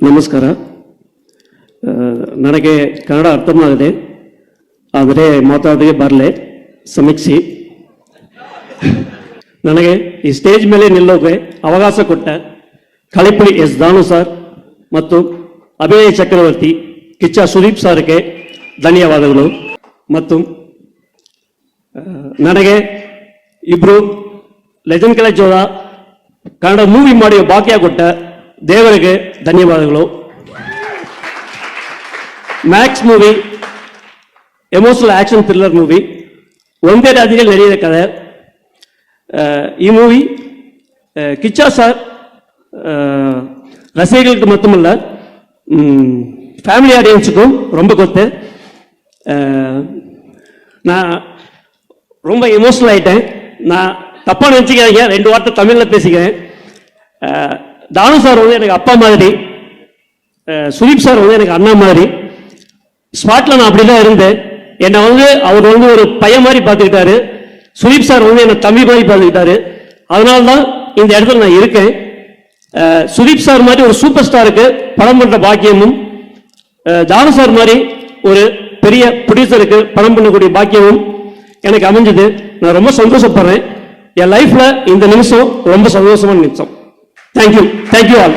ನಮಸ್ಕಾರ. ನನಗೆ ಕನ್ನಡ ಅರ್ಥವಾಗಿದೆ, ಆದರೆ ಮಾತಾಡೋದಕ್ಕೆ ಬರಲೆ ಸಮೀಕ್ಷೆ. ನನಗೆ ಈ ಸ್ಟೇಜ್ ಮೇಲೆ ನಿಲ್ಲೋಕೆ ಅವಕಾಶ ಕೊಟ್ಟ ಕಳಿಪುಳಿ ಎಸ್ ದಾನು ಸರ್ ಮತ್ತು ಅಭಿನಯ ಚಕ್ರವರ್ತಿ ಕಿಚ್ಚ ಸುದೀಪ್ ಸರ್ಗೆ ಧನ್ಯವಾದಗಳು. ಮತ್ತು ನನಗೆ ಇಬ್ಬರು ಲೆಜೆಂಡ್ ಕಾಲೇಜ್ ಅವರ ಕನ್ನಡ ಮೂವಿ ಮಾಡಿ ಭಾಗ್ಯ ಕೊಟ್ಟ ದೇವರಿಗೆ ಧನ್ಯವಾದಗಳು. Max movie emotional action thriller movie, ಒಂದೇ ರಾಜ್ಯದಲ್ಲಿ ನಡೆಯುವ ಕಥೆ. ಈ ಮೂವಿ ಕಿಚ್ಚ சார் ரசிகர்களுக்கு மட்டுமல்ல, ஃபேமிலி ஆடியன்ஸுக்கும் ரொம்ப கொத்து. நான் ரொம்ப எமோஷனல் ஆகிட்டேன். நான் தப்பாக நினச்சிக்காதீங்க, 2 வார்த்தை தமிழில் பேசிக்கிறேன். தானு சார் வந்து எனக்கு அப்பா மாதிரி, சுதீப் சார் வந்து எனக்கு அண்ணா மாதிரி. ஸ்பாட்டில் நான் அப்படி தான் இருந்தேன். என்னை வந்து அவர் வந்து ஒரு பையன் மாதிரி பார்த்துக்கிட்டாரு. சுதீப் சார் வந்து என்னை தம்பி மாதிரி பார்த்துக்கிட்டாரு. அதனால தான் இந்த இடத்துல நான் இருக்கேன். சுதீப் சார் மாதிரி ஒரு சூப்பர் ஸ்டாருக்கு படம் பண்ணுற பாக்கியமும், தானு சார் மாதிரி ஒரு பெரிய ப்ரொடியூசருக்கு படம் பண்ணக்கூடிய பாக்கியமும் எனக்கு அமைஞ்சது. நான் ரொம்ப சந்தோஷப்படுறேன். என் லைஃப்பில் இந்த நிமிஷம் ரொம்ப சந்தோஷமான நிமிஷம். Thank you all.